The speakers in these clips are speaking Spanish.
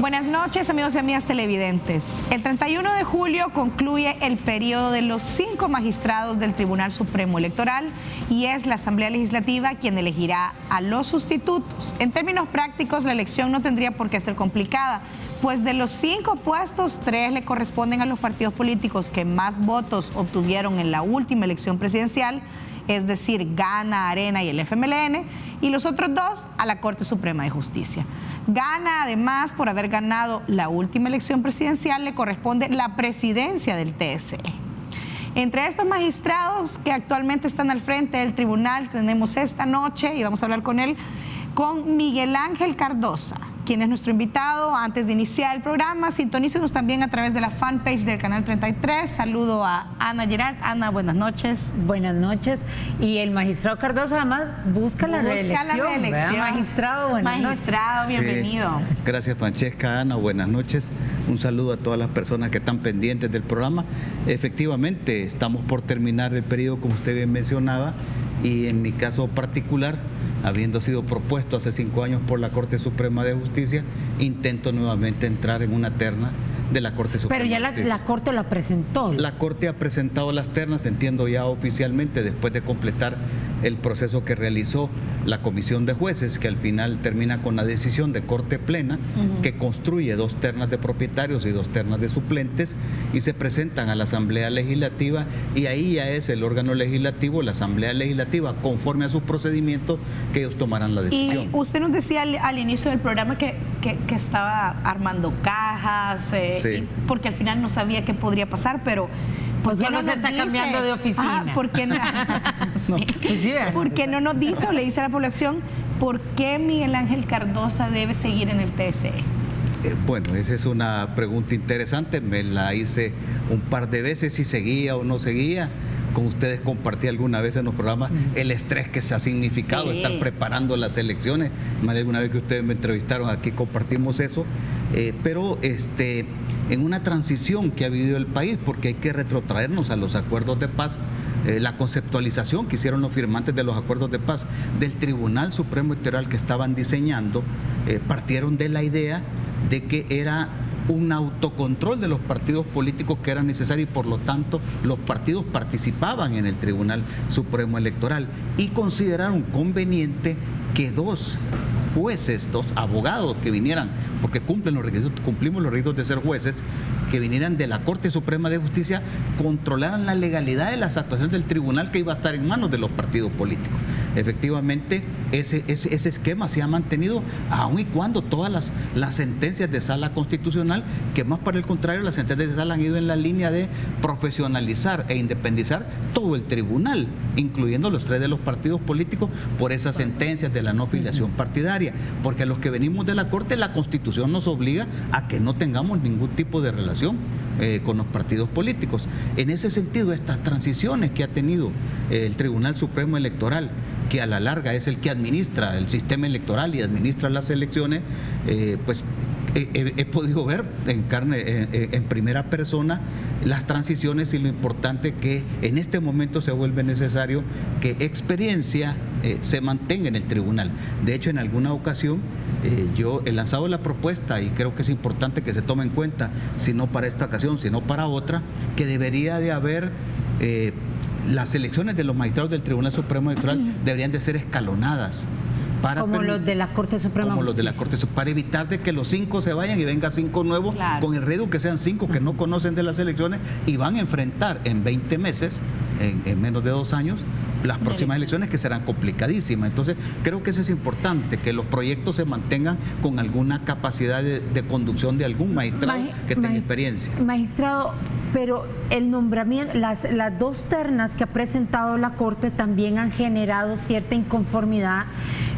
Buenas noches, amigos y amigas televidentes. El 31 de julio concluye el periodo de los 5 magistrados del Tribunal Supremo Electoral y es la Asamblea Legislativa quien elegirá a los sustitutos. En términos prácticos, la elección no tendría por qué ser complicada, pues de los 5 puestos, 3 le corresponden a los partidos políticos que más votos obtuvieron en la última elección presidencial, es decir, Gana, Arena y el FMLN, y los otros 2 a la Corte Suprema de Justicia. Gana, además, por haber ganado la última elección presidencial, le corresponde la presidencia del TSE. Entre estos magistrados que actualmente están al frente del tribunal, tenemos esta noche, y vamos a hablar con él, con Miguel Ángel Cardosa, quien es nuestro invitado. Antes de iniciar el programa, sintonícenos también a través de la fanpage del Canal 33. Saludo a Ana Gerard. Ana, buenas noches. Buenas noches. Y el magistrado Cardosa además busca la reelección. Magistrado, buenas noches. Magistrado, bienvenido. Sí. Gracias, Francesca. Ana, buenas noches. Un saludo a todas las personas que están pendientes del programa. Efectivamente, estamos por terminar el periodo, como usted bien mencionaba, y en mi caso particular, habiendo sido propuesto hace 5 años por la Corte Suprema de Justicia, intento nuevamente entrar en una terna de la Corte Suprema. Pero ya la Corte la presentó. La Corte ha presentado las ternas, entiendo ya oficialmente, después de completar el proceso que realizó la Comisión de Jueces, que al final termina con la decisión de Corte Plena, que construye 2 ternas de propietarios y 2 ternas de suplentes, y se presentan a la Asamblea Legislativa, y ahí ya es el órgano legislativo, la Asamblea Legislativa, conforme a sus procedimientos, que ellos tomarán la decisión. Y usted nos decía al inicio del programa que estaba armando cajas, sí, porque al final no sabía qué podría pasar, pero pues solo se está cambiando de oficina. ¿Por qué no? Sí. ¿Por qué no nos dice o le dice a la población por qué Miguel Ángel Cardosa debe seguir en el TSE? Bueno, esa es una pregunta interesante. Me la hice un par de veces, si seguía o no seguía. Con ustedes compartí alguna vez en los programas el estrés que se ha significado estar preparando las elecciones. Más de alguna vez que ustedes me entrevistaron aquí compartimos eso. Pero en una transición que ha vivido el país, porque hay que retrotraernos a los acuerdos de paz, la conceptualización que hicieron los firmantes de los acuerdos de paz del Tribunal Supremo Electoral que estaban diseñando, partieron de la idea de que era un autocontrol de los partidos políticos que era necesario y por lo tanto los partidos participaban en el Tribunal Supremo Electoral y consideraron conveniente que 2 jueces, 2 abogados que vinieran, porque cumplimos los requisitos de ser jueces, que vinieran de la Corte Suprema de Justicia, controlaran la legalidad de las actuaciones del tribunal que iba a estar en manos de los partidos políticos. Efectivamente, ese esquema se ha mantenido aun y cuando todas las sentencias de sala constitucional, que más para el contrario, las sentencias de sala han ido en la línea de profesionalizar e independizar todo el tribunal, incluyendo los 3 de los partidos políticos por esas sentencias de la no filiación partidaria, porque a los que venimos de la Corte, la Constitución nos obliga a que no tengamos ningún tipo de relación con los partidos políticos. En ese sentido, estas transiciones que ha tenido el Tribunal Supremo Electoral, que a la larga es el que administra el sistema electoral y administra las elecciones, pues he podido ver en primera persona las transiciones y lo importante que en este momento se vuelve necesario que experiencia se mantenga en el tribunal. De hecho, en alguna ocasión yo he lanzado la propuesta y creo que es importante que se tome en cuenta, si no para esta ocasión, sino para otra, que debería de haber las elecciones de los magistrados del Tribunal Supremo Electoral deberían de ser escalonadas. Como los de la Corte Suprema. Como los de la Corte Suprema, para evitar de que los 5 se vayan y venga 5 nuevos, con el riesgo que sean 5 que no conocen de las elecciones y van a enfrentar en 20 meses, en menos de 2 años, las próximas elecciones que serán complicadísimas. Entonces, creo que eso es importante, que los proyectos se mantengan con alguna capacidad de conducción de algún magistrado que tenga experiencia. Magistrado, pero el nombramiento, las 2 ternas que ha presentado la Corte también han generado cierta inconformidad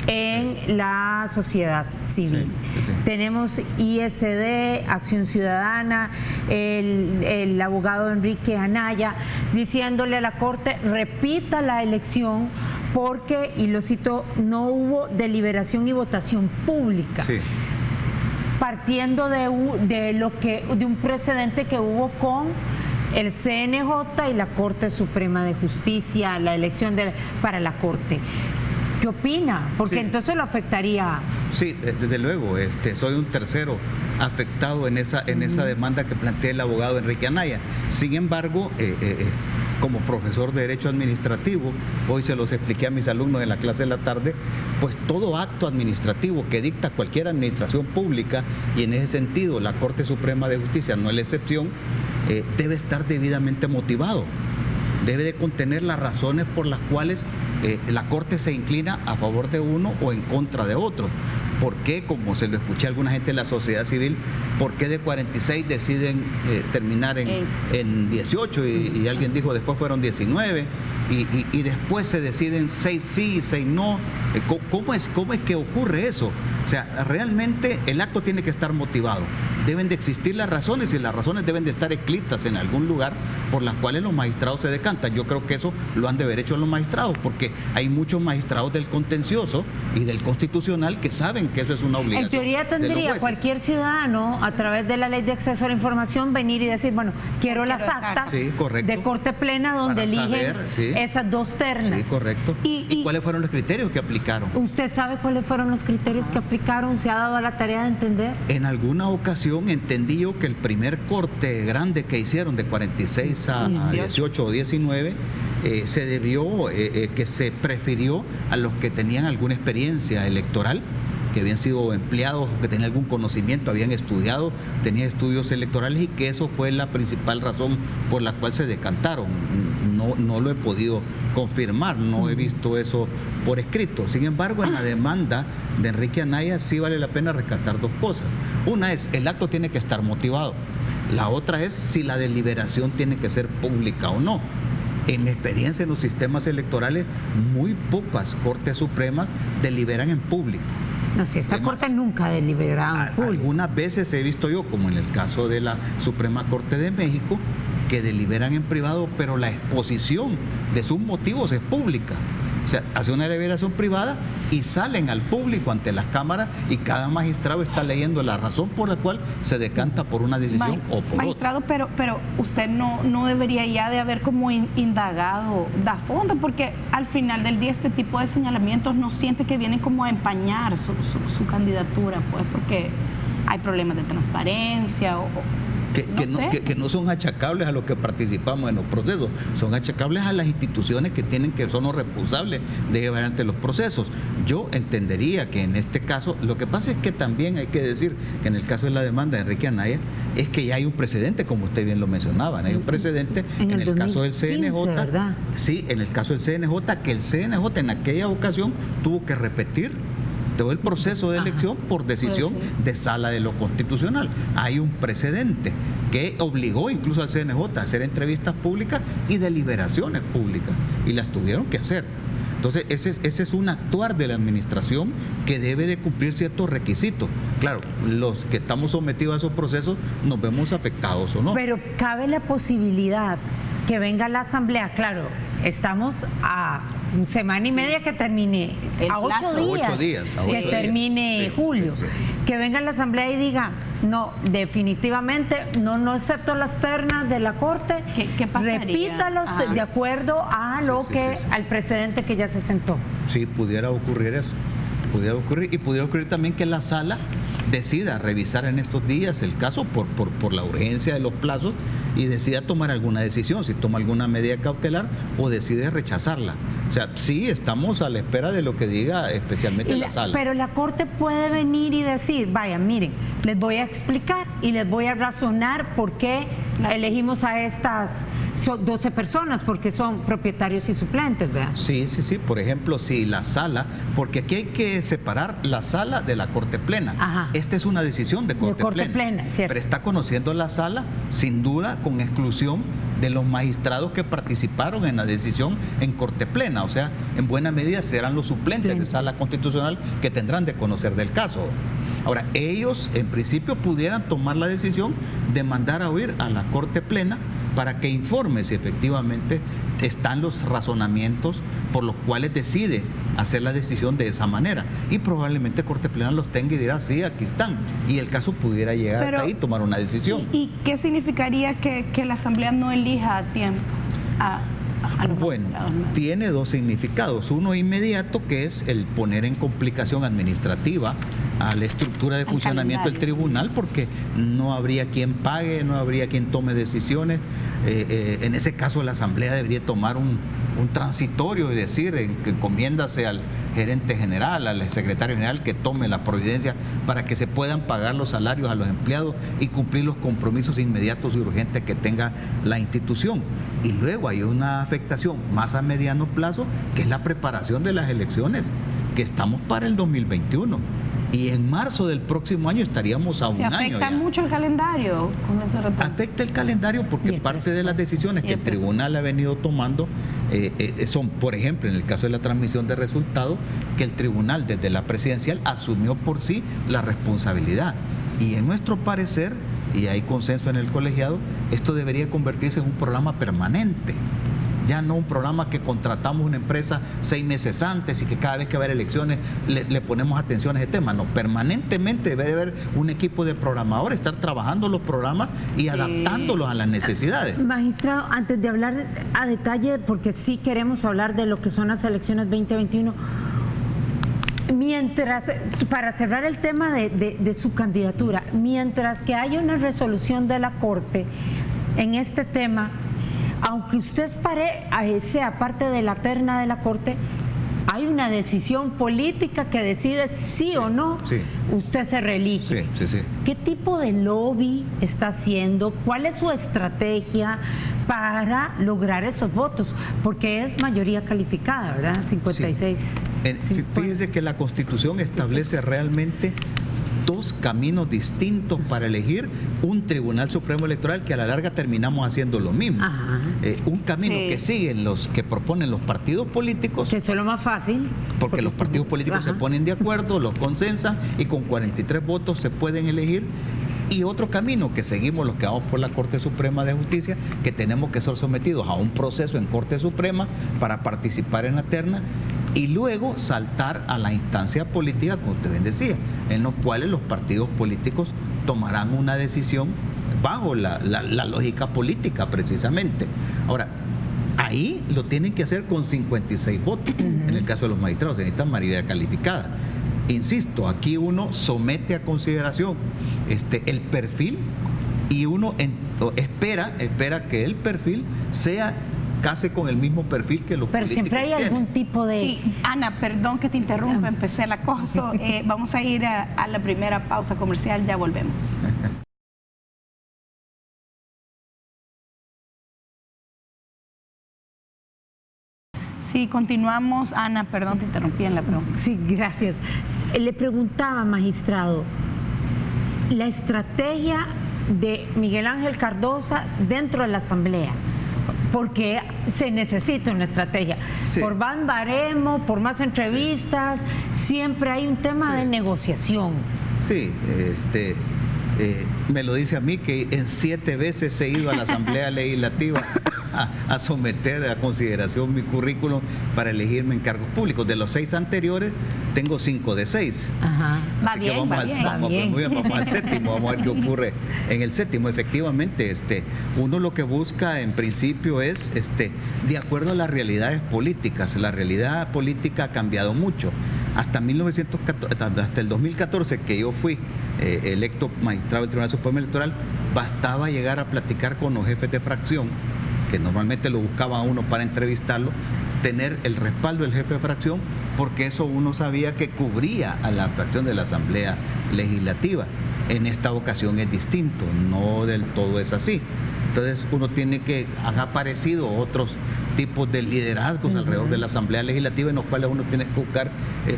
en la sociedad civil. Sí. Tenemos ISD, Acción Ciudadana, el abogado Enrique Anaya, diciéndole a la Corte, repita la elección porque, y lo cito, no hubo deliberación y votación pública. Sí. Partiendo de un precedente que hubo con el CNJ y la Corte Suprema de Justicia, la elección para la Corte. ¿Qué opina? Porque entonces lo afectaría Sí, desde luego, soy un tercero afectado en esa demanda que plantea el abogado Enrique Anaya. Sin embargo, como profesor de Derecho Administrativo, hoy se los expliqué a mis alumnos en la clase de la tarde, pues todo acto administrativo que dicta cualquier administración pública, y en ese sentido la Corte Suprema de Justicia no es la excepción, debe estar debidamente motivado, debe de contener las razones por las cuales la Corte se inclina a favor de uno o en contra de otro. ¿Por qué, como se lo escuché a alguna gente de la sociedad civil, por qué de 46 deciden terminar en 18 y alguien dijo después fueron 19 y después se deciden 6 sí y 6 no? ¿Cómo es que ocurre eso? O sea, realmente el acto tiene que estar motivado. Deben de existir las razones y las razones deben de estar escritas en algún lugar por las cuales los magistrados se decantan. Yo creo que eso lo han de haber hecho los magistrados, porque hay muchos magistrados del contencioso y del constitucional que saben que eso es una obligación. En teoría tendría cualquier ciudadano, a través de la ley de acceso a la información, venir y decir, bueno, quiero las actas de Corte Plena donde eligen esas dos ternas. Sí, correcto. ¿Y cuáles fueron los criterios que aplicaron? ¿Usted sabe cuáles fueron los criterios que aplicaron? ¿Se ha dado a la tarea de entender? En alguna ocasión entendí yo que el primer corte grande que hicieron de 46 a 18 o 19 se debió, que se prefirió a los que tenían alguna experiencia electoral, que habían sido empleados o que tenían algún conocimiento, habían estudiado, tenían estudios electorales, y que eso fue la principal razón por la cual se decantaron. No lo he podido confirmar, no he visto eso por escrito. Sin embargo, en la demanda de Enrique Anaya sí vale la pena rescatar dos cosas. Una es, el acto tiene que estar motivado. La otra es si la deliberación tiene que ser pública o no. En mi experiencia en los sistemas electorales, muy pocas Cortes Supremas deliberan en público. No sé, esta Corte nunca ha deliberado en público. Algunas veces he visto yo, como en el caso de la Suprema Corte de México, que deliberan en privado, pero la exposición de sus motivos es pública. O sea, hace una deliberación privada y salen al público ante las cámaras, y cada magistrado está leyendo la razón por la cual se decanta por una decisión o por magistrado, otra. Pero usted no debería ya de haber como indagado a fondo, porque al final del día este tipo de señalamientos no siente que vienen como a empañar su candidatura, pues, porque hay problemas de transparencia que no son achacables a los que participamos en los procesos, son achacables a las instituciones que son los responsables de llevar adelante los procesos. Yo entendería que en este caso, lo que pasa es que también hay que decir que en el caso de la demanda de Enrique Anaya, es que ya hay un precedente, como usted bien lo mencionaba, hay un precedente en el caso del CNJ, ¿verdad? Sí, en el caso del CNJ, que el CNJ en aquella ocasión tuvo que repetir todo el proceso de elección por decisión de Sala de lo Constitucional. Hay un precedente que obligó incluso al CNJ a hacer entrevistas públicas y deliberaciones públicas, y las tuvieron que hacer. Entonces, ese es un actuar de la administración que debe de cumplir ciertos requisitos. Claro, los que estamos sometidos a esos procesos nos vemos afectados o no. Pero cabe la posibilidad que venga la Asamblea, claro, estamos a semana y media que termine, a 8 días que termine julio, que venga la Asamblea y diga, no, definitivamente no acepto las ternas de la Corte, ¿Qué pasaría? Repítalos de acuerdo a lo al precedente que ya se sentó. Sí, pudiera ocurrir eso, pudiera ocurrir también que la Sala decida revisar en estos días el caso por la urgencia de los plazos y decida tomar alguna decisión, si toma alguna medida cautelar o decide rechazarla. O sea, sí estamos a la espera de lo que diga especialmente la Sala. Pero la Corte puede venir y decir, vaya, miren, les voy a explicar y les voy a razonar por qué elegimos a estas 12 personas, porque son propietarios y suplentes, ¿verdad? Sí. Por ejemplo, si la Sala, porque aquí hay que separar la Sala de la Corte Plena. Ajá. Esta es una decisión de Corte Plena. Cierto. Pero está conociendo la Sala, sin duda, con exclusión de los magistrados que participaron en la decisión en Corte Plena. O sea, en buena medida serán los suplentes de Sala Constitucional que tendrán de conocer del caso. Ahora, ellos en principio pudieran tomar la decisión de mandar a oír a la Corte Plena para que informe si efectivamente están los razonamientos por los cuales decide hacer la decisión de esa manera. Y probablemente Corte Plena los tenga y dirá, sí, aquí están. Y el caso pudiera llegar hasta ahí, tomar una decisión. ¿Y qué significaría que la Asamblea no elija a tiempo? a los Bueno, magistrados, ¿no? tiene dos significados. Uno inmediato, que es el poner en complicación administrativa a la estructura de funcionamiento del tribunal, porque no habría quien pague, no habría quien tome decisiones. En ese caso, la Asamblea debería tomar un transitorio y decir que encomiéndase al gerente general, al secretario general, que tome la providencia para que se puedan pagar los salarios a los empleados y cumplir los compromisos inmediatos y urgentes que tenga la institución. Y luego hay una afectación más a mediano plazo, que es la preparación de las elecciones, que estamos para el 2021. Y en marzo del próximo año estaríamos a un año. ¿Se afecta mucho el calendario con ese retraso? Afecta el calendario porque parte de las decisiones que el tribunal ha venido tomando son, por ejemplo, en el caso de la transmisión de resultados, que el tribunal desde la presidencial asumió por sí la responsabilidad. Y en nuestro parecer, y hay consenso en el colegiado, esto debería convertirse en un programa permanente. Ya no un programa que contratamos una empresa 6 meses antes y que cada vez que va a haber elecciones le ponemos atención a ese tema. No, permanentemente debe haber un equipo de programadores, estar trabajando los programas y adaptándolos a las necesidades. Magistrado, antes de hablar a detalle, porque sí queremos hablar de lo que son las elecciones 2021, mientras, para cerrar el tema de su candidatura, mientras que haya una resolución de la Corte en este tema, aunque usted sea parte de la terna de la Corte, hay una decisión política que decide sí o no, usted se reelige. Sí. ¿Qué tipo de lobby está haciendo? ¿Cuál es su estrategia para lograr esos votos? Porque es mayoría calificada, ¿verdad? 56. Fíjese que la Constitución establece realmente dos caminos distintos para elegir un Tribunal Supremo Electoral, que a la larga terminamos haciendo lo mismo. Un camino que siguen los que proponen los partidos políticos, que eso es lo más fácil, porque los partidos políticos se ponen de acuerdo, los consensan y con 43 votos se pueden elegir. Y otro camino que seguimos los que vamos por la Corte Suprema de Justicia, que tenemos que ser sometidos a un proceso en Corte Suprema para participar en la terna y luego saltar a la instancia política, como usted bien decía, en los cuales los partidos políticos tomarán una decisión bajo la lógica política precisamente. Ahora, ahí lo tienen que hacer con 56 votos. En el caso de los magistrados, se necesita mayoría calificada. Insisto, aquí uno somete a consideración el perfil y uno espera que el perfil sea casi con el mismo perfil que los pero políticos siempre hay tienen. algún tipo de... Sí, Ana, perdón que te interrumpa, empecé el acoso. Vamos a ir a la primera pausa comercial, ya volvemos. Sí, continuamos. Ana, perdón, te interrumpí en la pregunta. Sí, gracias. Le preguntaba, magistrado, la estrategia de Miguel Ángel Cardosa dentro de la Asamblea, porque se necesita una estrategia. Sí. Por van baremo, por más entrevistas, siempre hay un tema de negociación. Sí, me lo dice a mí que en 7 veces he ido a la Asamblea Legislativa a someter a consideración mi currículum para elegirme en cargos públicos. De los 6 anteriores, tengo 5 de 6. Ajá. Va bien, va bien. Muy bien, vamos al séptimo, vamos a ver qué ocurre en el séptimo. Efectivamente, uno lo que busca en principio es, de acuerdo a las realidades políticas. La realidad política ha cambiado mucho. Hasta el 2014, que yo fui electo magistrado del Tribunal Supremo Electoral, bastaba llegar a platicar con los jefes de fracción, que normalmente lo buscaba uno para entrevistarlo, tener el respaldo del jefe de fracción, porque eso uno sabía que cubría a la fracción de la Asamblea Legislativa. En esta ocasión es distinto, no del todo es así. Entonces uno tiene que, han aparecido otros tipos de liderazgos alrededor de la Asamblea Legislativa, en los cuales uno tiene que buscar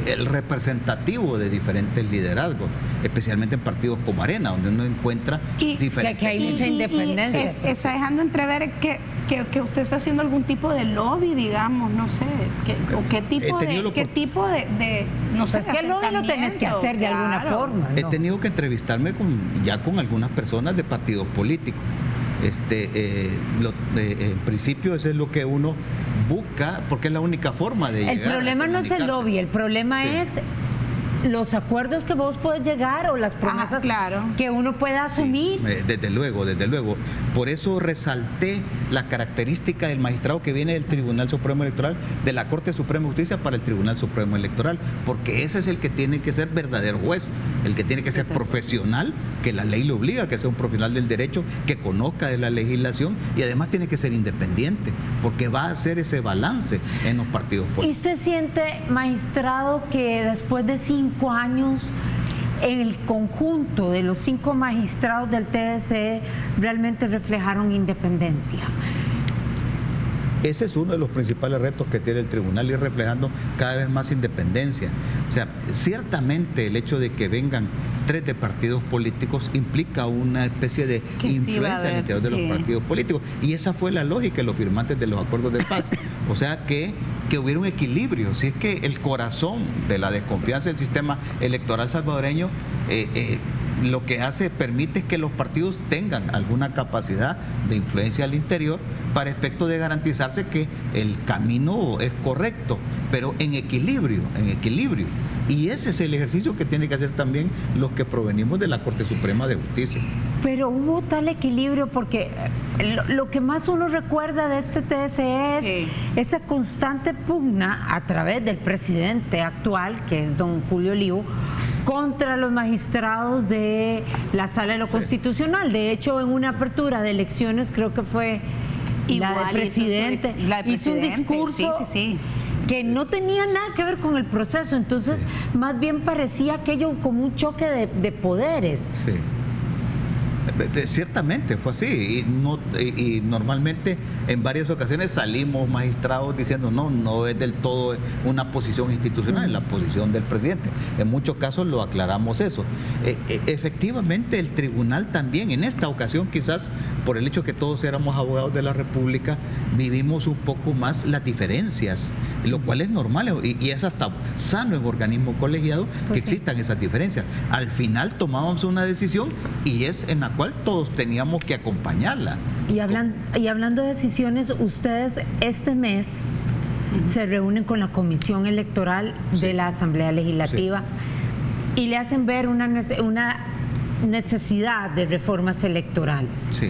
el representativo de diferentes liderazgos, especialmente en partidos como Arena, donde uno encuentra diferentes. Que hay mucha independencia. Está dejando entrever que usted está haciendo algún tipo de lobby, digamos, no sé, qué tipo de no sé, pues que el lobby lo tenés que hacer de alguna forma, ¿no? He tenido que entrevistarme con algunas personas de partidos políticos. En principio eso es lo que uno busca, porque es la única forma de llegar. El problema no es el lobby, el problema es los acuerdos que vos podés llegar o las promesas que uno pueda asumir. Sí, desde luego. Por eso resalté la característica del magistrado que viene del Tribunal Supremo Electoral, de la Corte Suprema de Justicia para el Tribunal Supremo Electoral, porque ese es el que tiene que ser verdadero juez, el que tiene que ser profesional, que la ley le obliga a que sea un profesional del derecho, que conozca de la legislación y además tiene que ser independiente, porque va a hacer ese balance en los partidos políticos. ¿Y usted siente, magistrado, que después de 5 años el conjunto de los 5 magistrados del TSE realmente reflejaron independencia? Ese es uno de los principales retos que tiene el tribunal, ir reflejando cada vez más independencia. O sea, ciertamente el hecho de que vengan 3 de partidos políticos implica una especie de influencia al interior de los partidos políticos. Y esa fue la lógica de los firmantes de los acuerdos de paz. O sea, que hubiera un equilibrio. Si es que el corazón de la desconfianza del sistema electoral salvadoreño lo que permite que los partidos tengan alguna capacidad de influencia al interior para efecto de garantizarse que el camino es correcto, pero en equilibrio. Y ese es el ejercicio que tiene que hacer también los que provenimos de la Corte Suprema de Justicia. Pero hubo tal equilibrio porque lo que más uno recuerda de este TSE es esa constante pugna a través del presidente actual, que es don Julio Olivo, contra los magistrados de la Sala de lo Constitucional. De hecho, en una apertura de elecciones, creo que fue la del presidente, hizo un discurso que no tenía nada que ver con el proceso, entonces más bien parecía aquello como un choque de poderes. Sí. Ciertamente fue así y normalmente en varias ocasiones salimos magistrados diciendo no es del todo una posición institucional, es la posición del presidente. En muchos casos lo aclaramos eso. Efectivamente el tribunal también en esta ocasión, quizás por el hecho que todos éramos abogados de la República, vivimos un poco más las diferencias, lo cual es normal y es hasta sano en organismos colegiados que existan esas diferencias. Al final tomábamos una decisión y es en la cual todos teníamos que acompañarla. Y hablando de decisiones, ustedes este mes se reúnen con la Comisión Electoral de la Asamblea Legislativa y le hacen ver una necesidad de reformas electorales. Sí.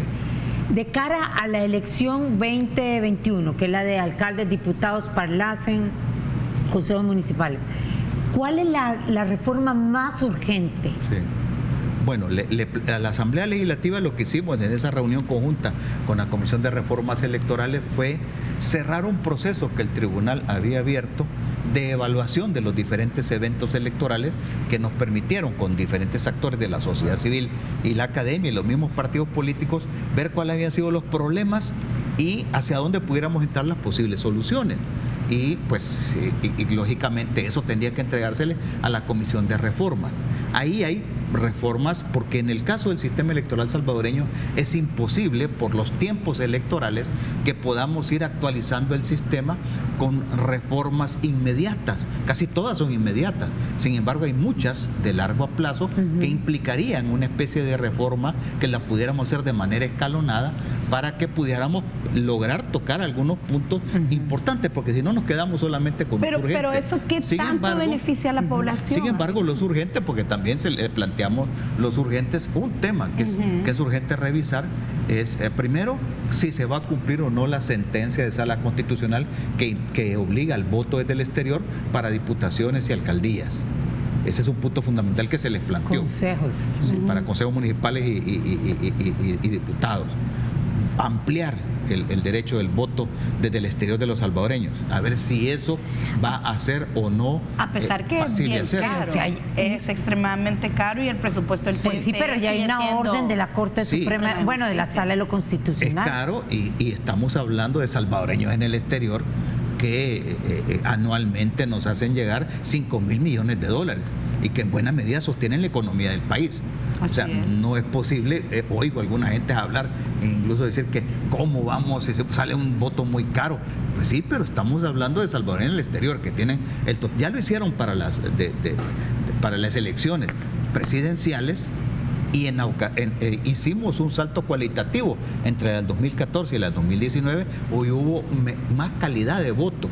De cara a la elección 2021, que es la de alcaldes, diputados, parlacen, consejos municipales, ¿cuál es la reforma más urgente? Sí. Bueno, a la Asamblea Legislativa lo que hicimos en esa reunión conjunta con la Comisión de Reformas Electorales fue cerrar un proceso que el tribunal había abierto de evaluación de los diferentes eventos electorales que nos permitieron con diferentes actores de la sociedad civil y la academia y los mismos partidos políticos ver cuáles habían sido los problemas y hacia dónde pudiéramos entrar las posibles soluciones. Y pues lógicamente eso tendría que entregársele a la Comisión de Reforma. Ahí hay reformas porque en el caso del sistema electoral salvadoreño es imposible por los tiempos electorales que podamos ir actualizando el sistema con reformas inmediatas. Casi todas son inmediatas. Sin embargo, hay muchas de largo plazo que implicarían una especie de reforma que la pudiéramos hacer de manera escalonada para que pudiéramos lograr tocar algunos puntos importantes, porque si no nos quedamos solamente con los urgentes. Pero eso, ¿qué tanto beneficia a la población? Sin embargo, los urgentes, porque también se le planteamos los urgentes, un tema que es urgente revisar es, primero, si se va a cumplir o no la sentencia de Sala Constitucional que obliga al voto desde el exterior para diputaciones y alcaldías. Ese es un punto fundamental que se les planteó. Consejos. Sí, para consejos municipales y diputados. Ampliar el derecho del voto desde el exterior de los salvadoreños, a ver si eso va a ser o no a pesar que es bien caro, es extremadamente caro y el presupuesto del pues sí, pero ya hay una orden de la Corte Suprema, bueno, de la Sala de lo Constitucional. Es caro y estamos hablando de salvadoreños en el exterior que anualmente nos hacen llegar 5.000 millones de dólares y que en buena medida sostienen la economía del país. O sea, no es posible, oigo a alguna gente hablar, incluso decir que cómo vamos, si sale un voto muy caro. Pues sí, pero estamos hablando de salvadoreños en el exterior, que tienen ya lo hicieron para las elecciones presidenciales y hicimos un salto cualitativo entre el 2014 y el 2019, hoy hubo más calidad de voto.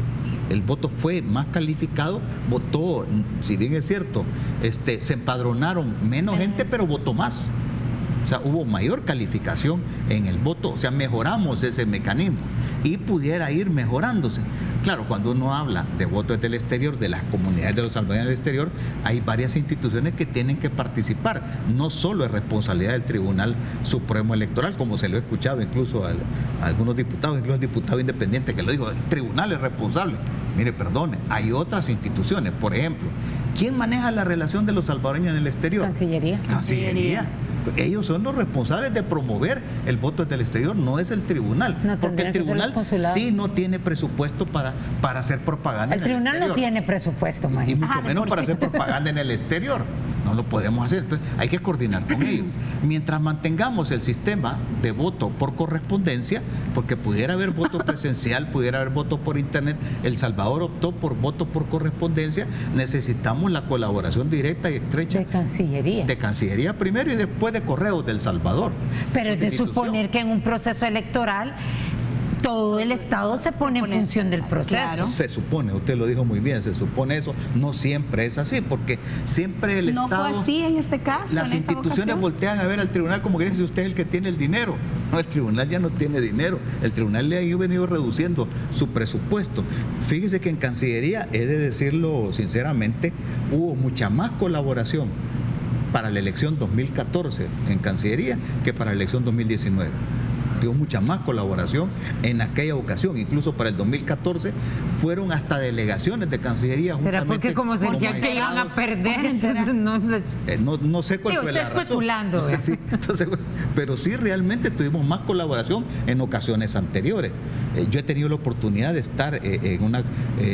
el voto fue más calificado, votó, si bien es cierto, se empadronaron menos gente, pero votó más. O sea, hubo mayor calificación en el voto, o sea, mejoramos ese mecanismo y pudiera ir mejorándose. Claro, cuando uno habla de votos del exterior, de las comunidades de los salvadoreños del exterior, hay varias instituciones que tienen que participar. No solo es responsabilidad del Tribunal Supremo Electoral, como se lo he escuchado incluso a algunos diputados, incluso al diputado independiente que lo dijo, el tribunal es responsable. Mire, perdone, hay otras instituciones, por ejemplo, ¿quién maneja la relación de los salvadoreños en el exterior? Cancillería. Cancillería. Ellos son los responsables de promover el voto del exterior, no es el tribunal, No, porque el tribunal sí no tiene presupuesto para hacer propaganda. El tribunal no tiene presupuesto, y maestro. mucho menos para hacer propaganda en el exterior. No lo podemos hacer, entonces hay que coordinar con ellos. Mientras mantengamos el sistema de voto por correspondencia, porque pudiera haber voto presencial, pudiera haber voto por internet, El Salvador optó por voto por correspondencia, necesitamos la colaboración directa y estrecha De Cancillería. de Cancillería primero y después de Correos del Salvador. Pero es de suponer que en un proceso electoral todo el Estado se pone en función del proceso. Claro. Se supone, usted lo dijo muy bien, se supone eso, no siempre es así, porque siempre el No Estado... fue así en este caso. Las en esta instituciones ocasión. voltean a ver al tribunal como que dice usted es el que tiene el dinero. No, el tribunal ya no tiene dinero. El tribunal le ha venido reduciendo su presupuesto. Fíjese que en Cancillería, he de decirlo sinceramente, hubo mucha más colaboración para la elección 2014 en Cancillería que para la elección 2019. Hubo mucha más colaboración en aquella ocasión, incluso para el 2014 fueron hasta delegaciones de Cancillería. ¿Será porque como sentían que iban a perder? Entonces no les... no sé cuál Digo, fue la está razón. especulando. No sé si- entonces, pero sí realmente tuvimos más colaboración en ocasiones anteriores. Yo he tenido la oportunidad de estar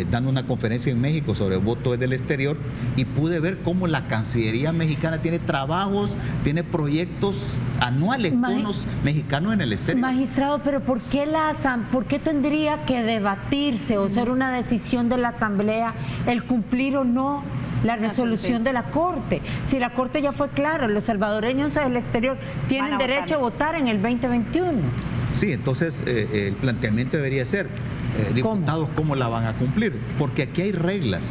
dando una conferencia en México sobre voto desde el exterior y pude ver cómo la Cancillería mexicana tiene trabajos, tiene proyectos anuales con los mexicanos en el exterior. Magistrado, pero ¿por qué tendría que debatirse o ser una decisión de la Asamblea el cumplir o no la resolución de la Corte? Si la Corte ya fue clara, los salvadoreños del exterior tienen Van a derecho a votar en el 2021. Sí, entonces el planteamiento debería ser, diputados, ¿cómo la van a cumplir? Porque aquí hay reglas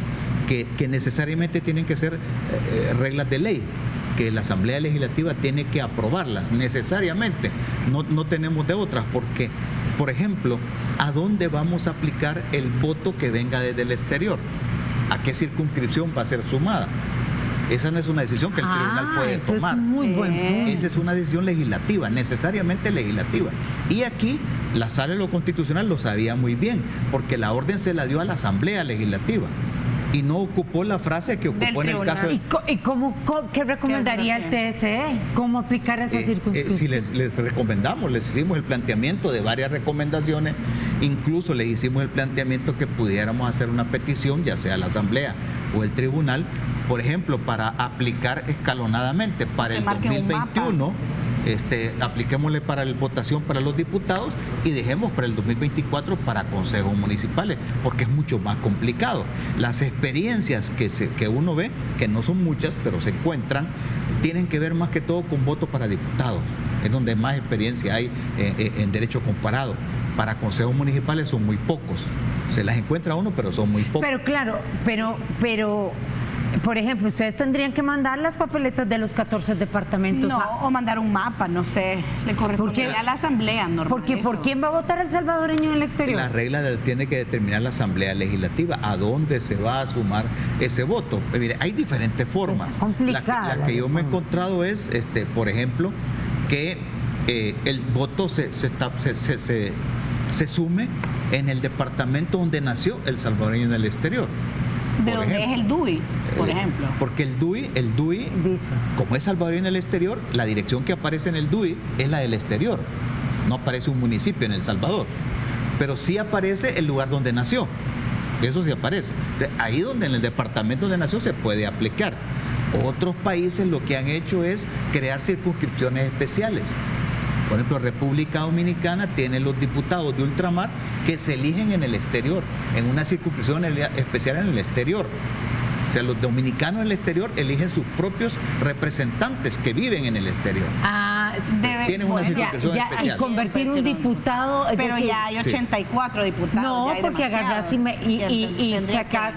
que necesariamente tienen que ser reglas de ley, que la Asamblea Legislativa tiene que aprobarlas necesariamente, no tenemos de otras, porque, por ejemplo, ¿a dónde vamos a aplicar el voto que venga desde el exterior? ¿A qué circunscripción va a ser sumada? Esa no es una decisión que el tribunal puede eso tomar. es muy buen punto. Esa es una decisión legislativa, necesariamente legislativa. Y aquí la Sala de lo Constitucional lo sabía muy bien, porque la orden se la dio a la Asamblea Legislativa y no ocupó la frase que ocupó en el caso de... ¿Y qué recomendaría el TSE? ¿Cómo aplicar esa circunstancia? Sí, les recomendamos, les hicimos el planteamiento de varias recomendaciones, incluso les hicimos el planteamiento que pudiéramos hacer una petición, ya sea la Asamblea o el Tribunal, por ejemplo, para aplicar escalonadamente para el 2021, apliquémosle para la votación para los diputados y dejemos para el 2024 para consejos municipales, porque es mucho más complicado. Las experiencias que uno ve, que no son muchas, pero se encuentran, tienen que ver más que todo con votos para diputados, es donde más experiencia hay en derecho comparado. Para consejos municipales son muy pocos, se las encuentra uno, pero son muy pocos. Pero claro, pero por ejemplo, ustedes tendrían que mandar las papeletas de los 14 departamentos. No, o mandar un mapa, no sé, le correspondería a la Asamblea normal. Porque ¿por quién va a votar el salvadoreño en el exterior? La regla tiene que determinar la Asamblea Legislativa a dónde se va a sumar ese voto. Mire, hay diferentes formas. Está complicada La que yo me he encontrado es, por ejemplo, que el voto se sume en el departamento donde nació el salvadoreño en el exterior. ¿De dónde es el DUI, por ejemplo? Porque el DUI, Dice. como es salvadoreño en el exterior, la dirección que aparece en el DUI es la del exterior. No aparece un municipio en El Salvador. Pero sí aparece el lugar donde nació. Eso sí aparece. Ahí donde en el departamento donde nació se puede aplicar. Otros países lo que han hecho es crear circunscripciones especiales. Por ejemplo, República Dominicana tiene los diputados de ultramar que se eligen en el exterior, en una circunscripción especial en el exterior. O sea, los dominicanos en el exterior eligen sus propios representantes que viven en el exterior. tienen una circunscripción y especial. convertir un diputado... es Pero decir, ya hay 84 diputados. no, ya hay porque agarras y tendría que- sacas,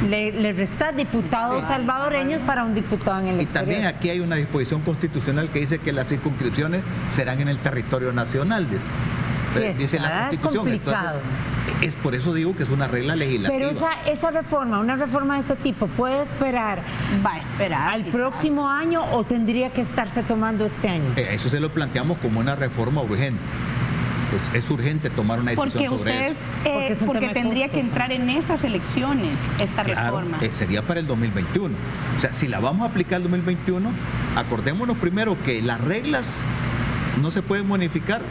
le restas diputados salvadoreños para un diputado en el Y exterior. también aquí hay una disposición constitucional que dice que las circunscripciones serán en el territorio nacional. Dice la está Constitución. complicado. Entonces, es por eso digo que es una regla legislativa. Pero esa reforma, una reforma de ese tipo, ¿puede esperar Va a esperar. al quizás. próximo año o tendría que estarse tomando este año? Eso se lo planteamos como una reforma urgente. Es urgente tomar una decisión Porque sobre ustedes, eso. Porque es un porque tema de tendría costo, que entrar en estas elecciones esta Claro, reforma. sería para el 2021. O sea, si la vamos a aplicar el 2021, acordémonos primero que las reglas no se pueden modificar.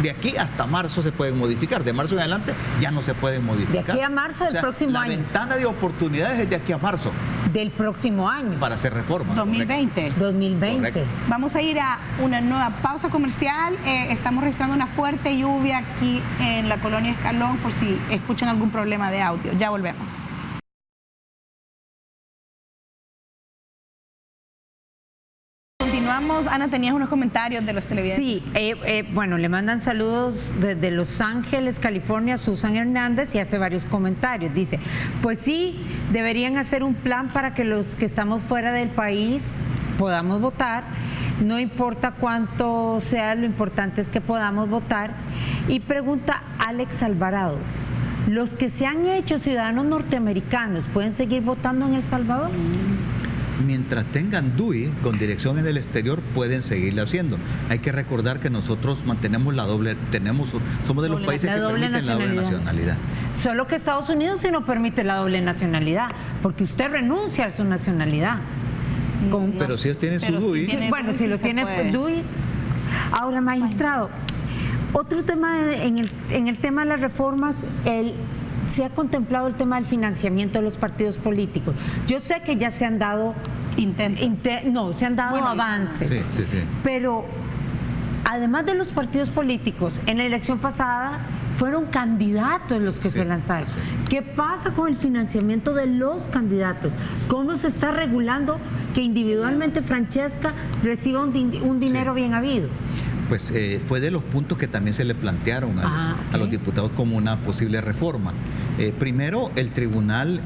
De aquí hasta marzo se pueden modificar. De marzo en adelante ya no se pueden modificar. De aquí a marzo del próximo año. La ventana de oportunidades es de aquí a marzo Del próximo año, para hacer reformas. 2020. 2020. Correcto. Vamos a ir a una nueva pausa comercial. Estamos registrando una fuerte lluvia aquí en la colonia Escalón, por si escuchan algún problema de audio. Ya volvemos. Continuamos. Ana, tenías unos comentarios de los televidentes. Sí, bueno, le mandan saludos desde Los Ángeles, California, Susan Hernández, y hace varios comentarios. Dice, pues sí, deberían hacer un plan para que los que estamos fuera del país podamos votar. No importa cuánto sea, lo importante es que podamos votar. Y pregunta Alex Alvarado, ¿los que se han hecho ciudadanos norteamericanos pueden seguir votando en El Salvador? Mientras tengan DUI con dirección en el exterior, pueden seguirlo haciendo. Hay que recordar que nosotros mantenemos la doble, somos de los países la que doble permiten la doble nacionalidad. Solo que Estados Unidos sí no permite la doble nacionalidad, porque usted renuncia a su nacionalidad. Pero si ellos tienen su pero si DUI, tiene- Bueno, si lo se tiene puede. DUI. Ahora, magistrado, otro tema en el tema de las reformas, se ha contemplado el tema del financiamiento de los partidos políticos. Yo sé que ya se han dado se han dado Bueno, avances. sí. Pero además de los partidos políticos, en la elección pasada fueron candidatos los que se lanzaron. ¿Qué pasa con el financiamiento de los candidatos? ¿Cómo se está regulando que individualmente Francesca reciba un dinero bien habido? pues fue de los puntos que también se le plantearon a los diputados como una posible reforma. Primero, el tribunal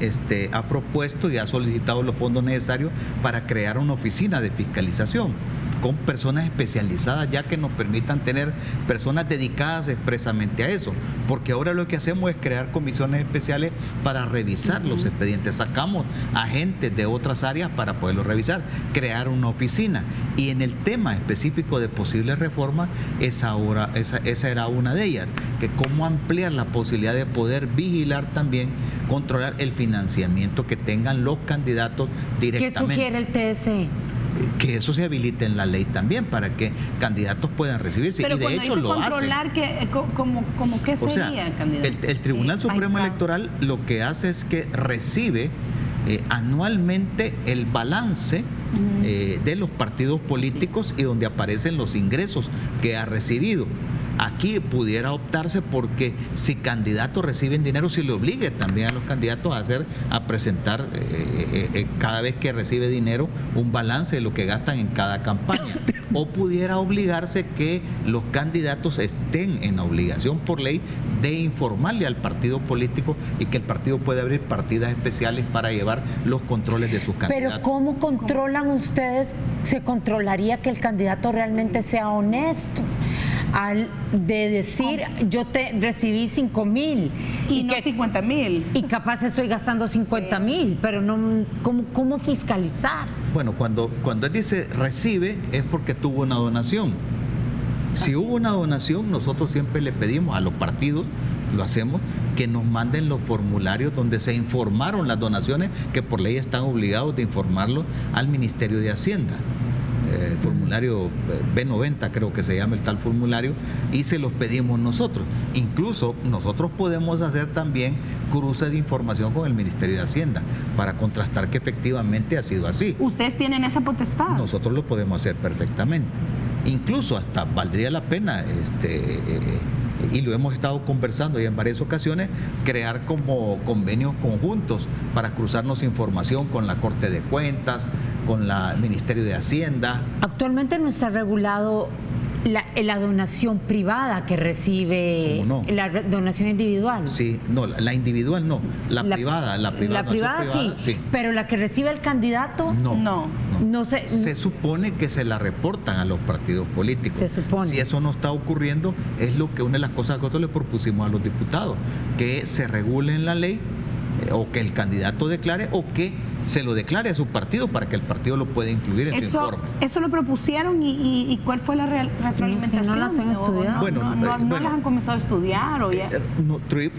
ha propuesto y ha solicitado los fondos necesarios para crear una oficina de fiscalización con personas especializadas, ya que nos permitan tener personas dedicadas expresamente a eso, porque ahora lo que hacemos es crear comisiones especiales para revisar los expedientes, sacamos agentes de otras áreas para poderlos revisar, crear una oficina, y en el tema específico de posibles reformas, esa era una de ellas, que cómo ampliar la posibilidad de poder vigilar también, controlar el financiamiento que tengan los candidatos directamente. ¿Qué sugiere el TSE? Que eso se habilite en la ley también para que candidatos puedan recibirse. Pero y de cuando hecho dice lo controlar, hacen. ¿cómo qué O sea, sería, candidato? el Tribunal Supremo Electoral lo que hace es que recibe anualmente el balance de los partidos políticos y donde aparecen los ingresos que ha recibido. Aquí pudiera optarse porque si candidatos reciben dinero, se le obligue también a los candidatos a presentar cada vez que recibe dinero un balance de lo que gastan en cada campaña. O pudiera obligarse que los candidatos estén en obligación por ley de informarle al partido político y que el partido puede abrir partidas especiales para llevar los controles de sus candidatos. Pero ¿cómo controlan ustedes? ¿Se controlaría que el candidato realmente sea honesto? De decir, yo te recibí 5,000 y no 50,000. y capaz estoy gastando 50,000, pero no, ¿cómo fiscalizar? Bueno, cuando él dice recibe es porque tuvo una donación. Si hubo una donación, nosotros siempre le pedimos a los partidos, lo hacemos, que nos manden los formularios donde se informaron las donaciones, que por ley están obligados de informarlo al Ministerio de Hacienda. El formulario B90 creo que se llama el tal formulario, y se los pedimos nosotros. Incluso nosotros podemos hacer también cruces de información con el Ministerio de Hacienda para contrastar que efectivamente ha sido así. ¿Ustedes tienen esa potestad? Nosotros lo podemos hacer perfectamente. Incluso hasta valdría la pena, y lo hemos estado conversando ya en varias ocasiones, crear como convenios conjuntos para cruzarnos información con la Corte de Cuentas, con el Ministerio de Hacienda. Actualmente no está regulado la donación privada que recibe, ¿Cómo no? La donación individual. Sí, no, la individual no, la privada. La privada sí, pero la que recibe el candidato No. Se supone que se la reportan a los partidos políticos. Se supone. Si eso no está ocurriendo, es lo que una de las cosas que nosotros le propusimos a los diputados, que se regule en la ley, o que el candidato declare, o que se lo declare a su partido para que el partido lo pueda incluir en su informe. Eso lo propusieron y ¿cuál fue la retroalimentación? No las han estudiado. No las han comenzado a estudiar.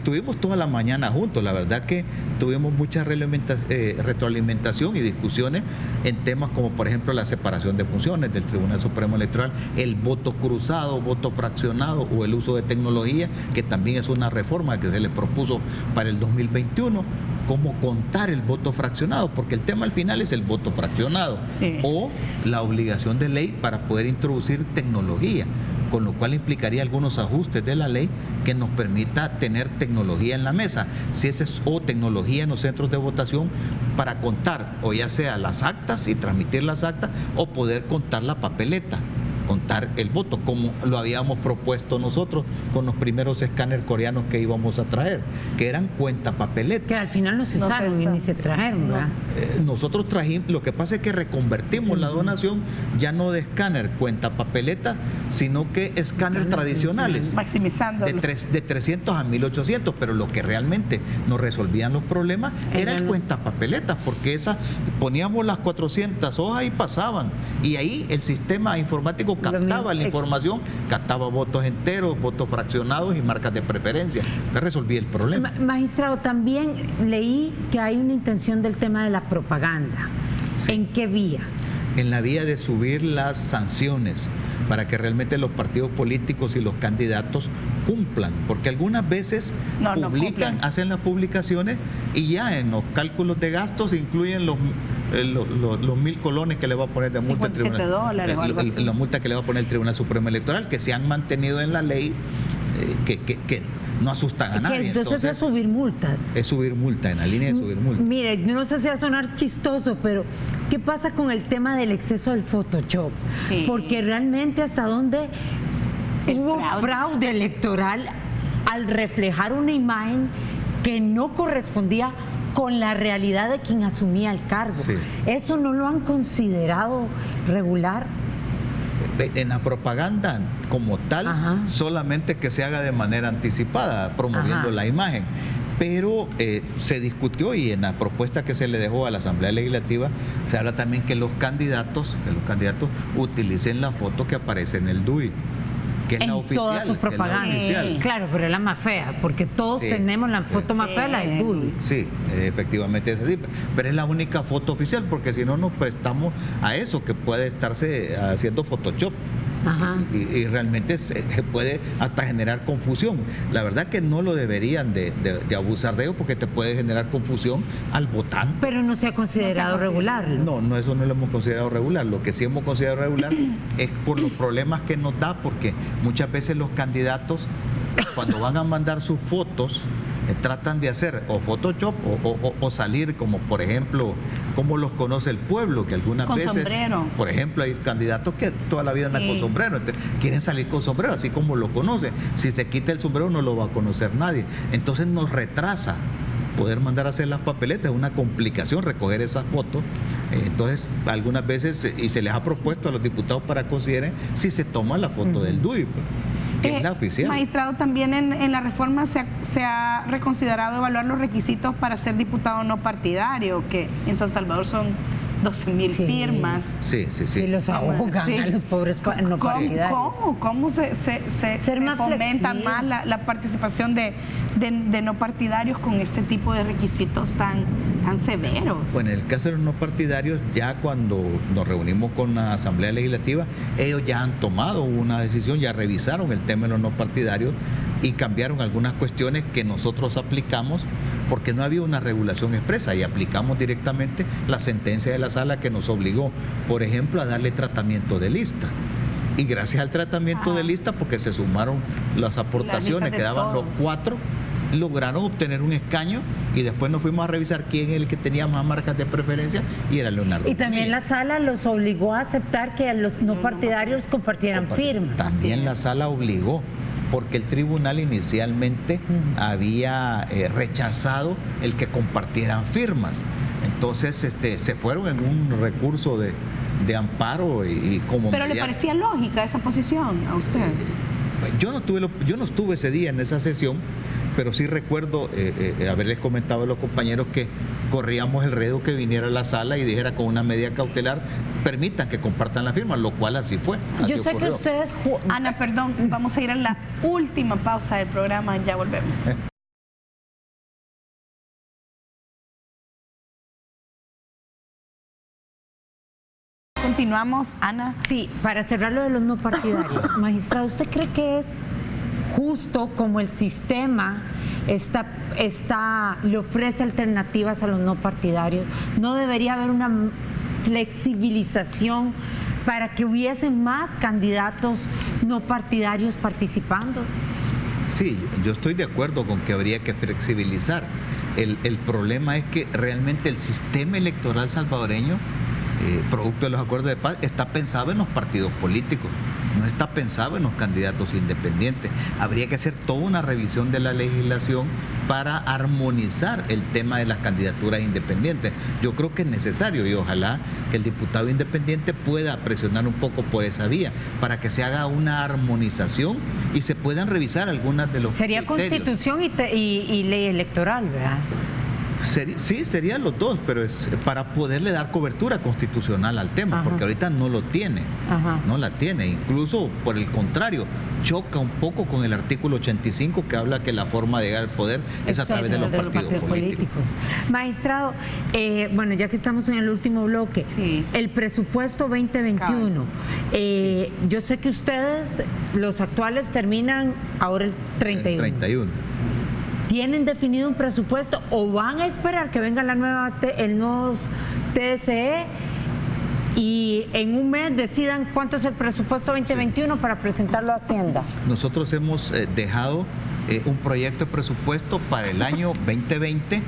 Tuvimos toda la mañana juntos, la verdad que tuvimos mucha retroalimentación y discusiones en temas como por ejemplo la separación de funciones del Tribunal Supremo Electoral, el voto cruzado, voto fraccionado o el uso de tecnología, que también es una reforma que se le propuso para el 2021, cómo contar el voto fraccionado, porque el tema al final es el voto fraccionado, sí, o la obligación de ley para poder introducir tecnología, con lo cual implicaría algunos ajustes de la ley que nos permita tener tecnología en la mesa, si ese es, o tecnología en los centros de votación para contar, o ya sea las actas y transmitir las actas, o poder contar la papeleta, contar el voto, como lo habíamos propuesto nosotros con los primeros escáneres coreanos que íbamos a traer, que eran cuentapapeletas. Que al final no se usaron y ni se trajeron, ¿verdad? Nosotros trajimos, lo que pasa es que reconvertimos la donación ya no de escáner cuentapapeletas, sino que escáner tradicionales. Maximizando. De 300 a 1800, pero lo que realmente nos resolvían los problemas era el cuentapapeletas, porque esas poníamos las 400 hojas y pasaban, y ahí el sistema informático captaba la información, captaba votos enteros, votos fraccionados y marcas de preferencia, que resolvía el problema. Magistrado, también leí que hay una intención del tema de la propaganda. Sí. ¿En qué vía? En la vía de subir las sanciones para que realmente los partidos políticos y los candidatos cumplan, porque algunas veces publican, hacen las publicaciones y ya en los cálculos de gastos incluyen los 1.000 colones que le va a poner de multa el Tribunal, $57 o algo así. La multa que le va a poner el Tribunal Supremo Electoral, que se han mantenido en la ley, que no asustan a nadie. Entonces es subir multas. Es subir multa, en la línea de subir multa. Mire, no sé si va a sonar chistoso, pero ¿qué pasa con el tema del exceso del Photoshop? Sí. Porque realmente hasta dónde hubo fraude electoral al reflejar una imagen que no correspondía con la realidad de quien asumía el cargo. Sí. ¿Eso no lo han considerado regular? En la propaganda como tal, solamente que se haga de manera anticipada, promoviendo la imagen. Pero se discutió, y en la propuesta que se le dejó a la Asamblea Legislativa se habla también que los candidatos utilicen la foto que aparece en el DUI, que es la oficial. Toda su propaganda. Claro, pero es la más fea, porque todos tenemos la foto más fea, la del DUI. Sí, efectivamente es así, pero es la única foto oficial, porque si no nos prestamos a eso, que puede estarse haciendo Photoshop. Y realmente se puede hasta generar confusión. La verdad que no lo deberían de abusar de ello, porque te puede generar confusión al votante. Pero no se ha considerado regularlo. No, eso no lo hemos considerado regular. Lo que sí hemos considerado regular es por los problemas que nos da, porque muchas veces los candidatos, cuando van a mandar sus fotos, tratan de hacer o Photoshop o salir como, por ejemplo, como los conoce el pueblo, que algunas con veces, sombrero. Por ejemplo, hay candidatos que toda la vida andan con sombrero, entonces quieren salir con sombrero, así como lo conocen. Si se quita el sombrero no lo va a conocer nadie. Entonces nos retrasa poder mandar a hacer las papeletas, es una complicación recoger esas fotos. Entonces, algunas veces, y se les ha propuesto a los diputados para que consideren si se toma la foto del DUI, que es la oficial. Magistrado, también en la reforma se ha reconsiderado evaluar los requisitos para ser diputado no partidario, que en San Salvador son 12,000 firmas. Sí. Los ahogan a los pobres no partidarios. ¿Cómo se fomenta más la participación de no partidarios con este tipo de requisitos tan severos? Bueno, en el caso de los no partidarios, ya cuando nos reunimos con la Asamblea Legislativa, ellos ya han tomado una decisión, ya revisaron el tema de los no partidarios y cambiaron algunas cuestiones que nosotros aplicamos, porque no había una regulación expresa, y aplicamos directamente la sentencia de la sala que nos obligó, por ejemplo, a darle tratamiento de lista. Y gracias al tratamiento de lista, porque se sumaron las aportaciones que daban los 4, lograron obtener un escaño y después nos fuimos a revisar quién es el que tenía más marcas de preferencia y era Leonardo. Y también la sala los obligó a aceptar que a los no partidarios compartieran firmas. También la sala obligó, porque el tribunal inicialmente había rechazado el que compartieran firmas. Entonces se fueron en un recurso de amparo y como... ¿Pero le parecía lógica esa posición a usted? Yo no estuve ese día en esa sesión, pero sí recuerdo haberles comentado a los compañeros que corríamos el riesgo que viniera a la sala y dijera con una medida cautelar, permitan que compartan la firma, lo cual así fue. Así Yo sé ocurrió. que ustedes... Ana, perdón, vamos a ir a la última pausa del programa, ya volvemos. Continuamos, Ana. Sí, para cerrar lo de los no partidarios. Magistrado, ¿usted cree que es justo como el sistema le ofrece alternativas a los no partidarios? ¿No debería haber una flexibilización para que hubiesen más candidatos no partidarios participando? Sí, yo estoy de acuerdo con que habría que flexibilizar. El problema es que realmente el sistema electoral salvadoreño, producto de los acuerdos de paz, está pensado en los partidos políticos, no está pensado en los candidatos independientes. Habría que hacer toda una revisión de la legislación para armonizar el tema de las candidaturas independientes. Yo creo que es necesario y ojalá que el diputado independiente pueda presionar un poco por esa vía para que se haga una armonización y se puedan revisar algunas de los Sería criterios. Constitución y ley electoral, ¿verdad? Sí, serían los dos, pero es para poderle dar cobertura constitucional al tema, porque ahorita no lo tiene, no la tiene, incluso por el contrario, choca un poco con el artículo 85 que habla que la forma de llegar al poder es a través de los partidos políticos. Magistrado, bueno, ya que estamos en el último bloque, el presupuesto 2021, yo sé que ustedes, los actuales, terminan ahora el 31. El 31. ¿Tienen definido un presupuesto o van a esperar que venga el nuevo TSE y en un mes decidan cuánto es el presupuesto 2021 para presentarlo a Hacienda? Nosotros hemos dejado un proyecto de presupuesto para el año 2020,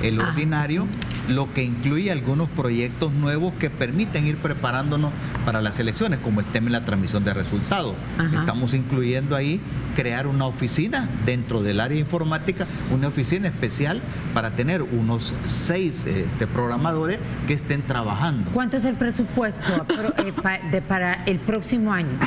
el ordinario, lo que incluye algunos proyectos nuevos que permiten ir preparándonos para las elecciones, como el tema de la transmisión de resultados. Estamos incluyendo ahí crear una oficina dentro del área informática, una oficina especial para tener unos 6 programadores que estén trabajando. ¿Cuánto es el presupuesto para el próximo año?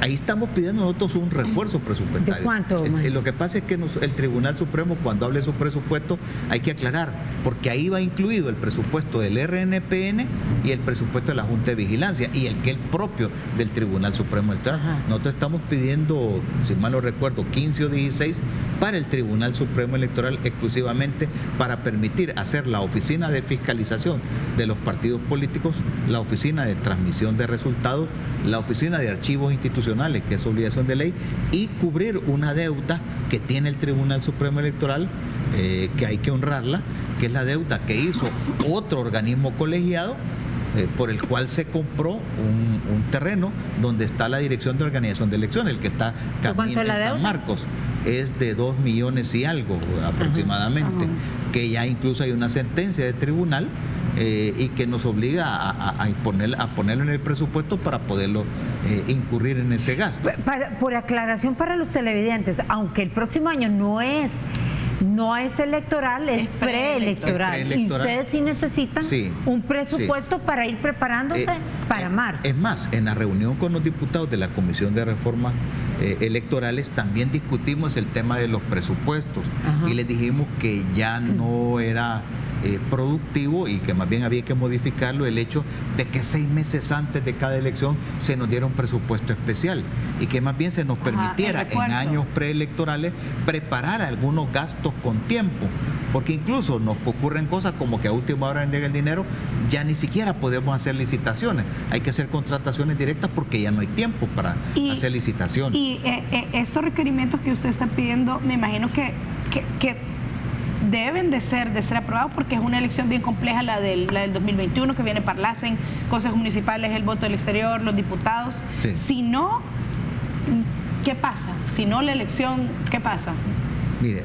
Ahí estamos pidiendo nosotros un refuerzo presupuestario. ¿De cuánto? Lo que pasa es que el Tribunal Supremo, cuando hable de su presupuesto, hay que aclarar, porque ahí va incluido el presupuesto del RNPN y el presupuesto de la Junta de Vigilancia y el que es propio del Tribunal Supremo Electoral. Nosotros estamos pidiendo, si mal no recuerdo, 15 o 16 para el Tribunal Supremo Electoral exclusivamente para permitir hacer la oficina de fiscalización de los partidos políticos, la oficina de transmisión de resultados, la oficina de archivos institucionales, que es obligación de ley, y cubrir una deuda que tiene el Tribunal Supremo Electoral, que hay que honrarla, que es la deuda que hizo otro organismo colegiado, por el cual se compró un terreno donde está la Dirección de Organización de Elecciones, el que está camino en San Marcos. Es de 2 millones y algo aproximadamente, que ya incluso hay una sentencia de tribunal y que nos obliga a ponerlo en el presupuesto para poderlo incurrir en ese gasto. Por aclaración para los televidentes, aunque el próximo año no es electoral, es preelectoral. Y ustedes sí necesitan un presupuesto para ir preparándose para marzo. Es más, en la reunión con los diputados de la Comisión de Reformas Electorales también discutimos el tema de los presupuestos y les dijimos que ya no era productivo y que más bien había que modificarlo el hecho de que 6 meses antes de cada elección se nos diera un presupuesto especial y que más bien se nos permitiera en años preelectorales preparar algunos gastos con tiempo, porque incluso nos ocurren cosas como que a última hora llega el dinero, ya ni siquiera podemos hacer licitaciones, hay que hacer contrataciones directas porque ya no hay tiempo para hacer licitaciones. Y esos requerimientos que usted está pidiendo, me imagino que deben de ser aprobados porque es una elección bien compleja la del 2021 que viene Parlacen, consejos municipales, el voto del exterior, los diputados. Si no, ¿qué pasa? Si no la elección, ¿qué pasa? Mire,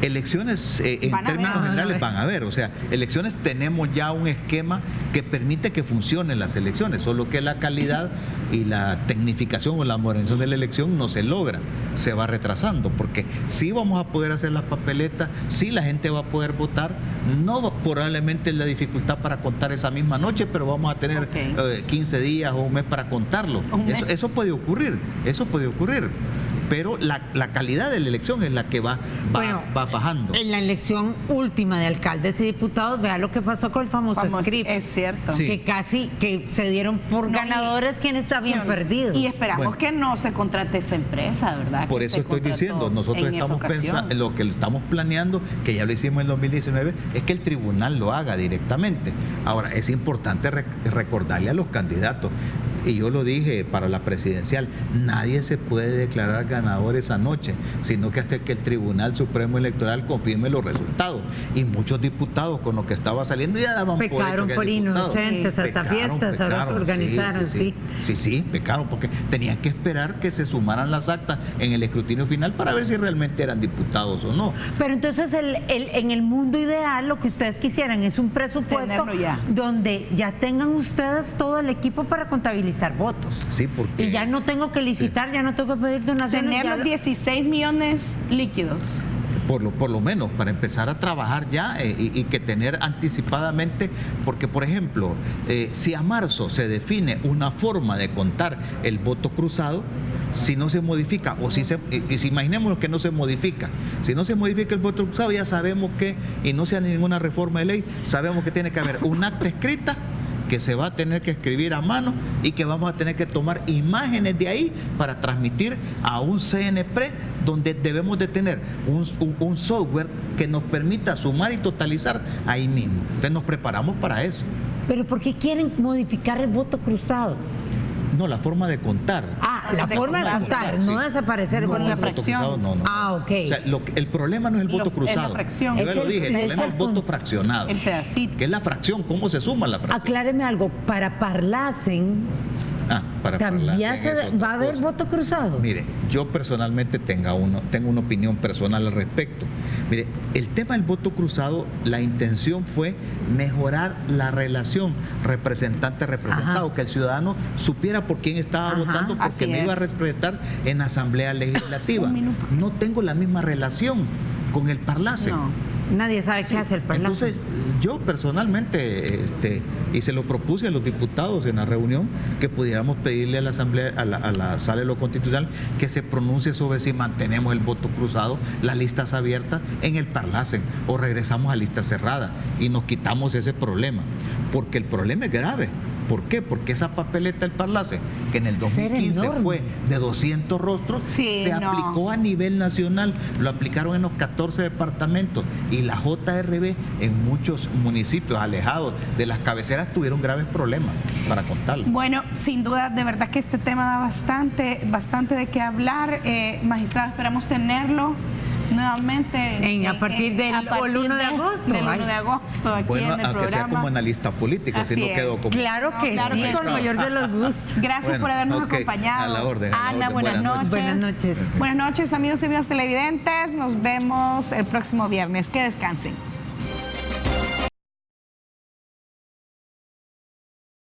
elecciones en términos generales van a haber, o sea, elecciones tenemos ya un esquema que permite que funcionen las elecciones, solo que la calidad y la tecnificación o la modernización de la elección no se logra, se va retrasando, porque sí vamos a poder hacer las papeletas, sí la gente va a poder votar, no probablemente la dificultad para contar esa misma noche, pero vamos a tener 15 días o un mes para contarlo. Eso puede ocurrir, pero la calidad de la elección es la que va bajando. En la elección última de alcaldes y diputados, vea lo que pasó con el famoso script. Es cierto. Sí. Que casi que se dieron por ganadores quienes habían perdido. Y esperamos que no se contrate esa empresa, ¿verdad? Por eso estoy diciendo, nosotros estamos pensando, lo que estamos planeando, que ya lo hicimos en 2019, es que el tribunal lo haga directamente. Ahora, es importante recordarle a los candidatos, y yo lo dije para la presidencial, nadie se puede declarar ganador esa noche, sino que hasta que el Tribunal Supremo Electoral confirme los resultados. Y muchos diputados con lo que estaba saliendo ya daban pecaron por inocentes, hasta fiestas organizaron, sí. Sí, pecaron, porque tenían que esperar que se sumaran las actas en el escrutinio final para ver si realmente eran diputados o no. Pero entonces en el mundo ideal lo que ustedes quisieran es un presupuesto donde ya tengan ustedes todo el equipo para contabilizar votos. Sí, porque... Y ya no tengo que licitar, ya no tengo que pedir donaciones. Tener los 16 millones líquidos. Por lo menos, para empezar a trabajar ya y que tener anticipadamente, porque por ejemplo, si a marzo se define una forma de contar el voto cruzado, si no se modifica, o si imaginémonos que no se modifica, si no se modifica el voto cruzado, ya sabemos que, y no sea ninguna reforma de ley, sabemos que tiene que haber un acta escrita que se va a tener que escribir a mano y que vamos a tener que tomar imágenes de ahí para transmitir a un CNPRE, donde debemos de tener un software que nos permita sumar y totalizar ahí mismo. Entonces nos preparamos para eso. ¿Pero por qué quieren modificar el voto cruzado? No, la forma de contar. La forma de contar, no desaparecer el voto de fracción. No. Ok. O sea, el problema no es el voto cruzado. La fracción. Yo lo dije, el problema es el voto fraccionado. El pedacito. ¿Qué es la fracción? ¿Cómo se suma la fracción? Acláreme algo, para Parlacen, para ¿va a haber voto cruzado? Mire, yo personalmente tengo una opinión personal al respecto. Mire, el tema del voto cruzado, la intención fue mejorar la relación representante-representado, que el ciudadano supiera por quién estaba votando, porque me iba a representar en la Asamblea Legislativa. No tengo la misma relación con el Parlacen. Nadie sabe qué hace el Parlacen. Entonces, yo personalmente, y se lo propuse a los diputados en la reunión, que pudiéramos pedirle a la Asamblea, a la Sala de lo Constitucional, que se pronuncie sobre si mantenemos el voto cruzado, las listas abiertas en el Parlacen, o regresamos a lista cerrada y nos quitamos ese problema, porque el problema es grave. ¿Por qué? Porque esa papeleta del Parlacen, que en el 2015 fue de 200 rostros, se aplicó a nivel nacional, lo aplicaron en los 14 departamentos, y la JRB en muchos municipios alejados de las cabeceras tuvieron graves problemas para contarlo. Bueno, sin duda, de verdad que este tema da bastante de qué hablar. Magistrado, esperamos tenerlo nuevamente a partir del 1 de agosto. Del 1 de agosto, aquí en el programa. Aunque sea como analista político, si no quedó como... Claro que sí, con el mayor de los gustos. Gracias por habernos acompañado. A la orden. Ana, buenas noches. Buenas noches. Buenas noches, amigos y amigas televidentes. Nos vemos el próximo viernes. Que descansen.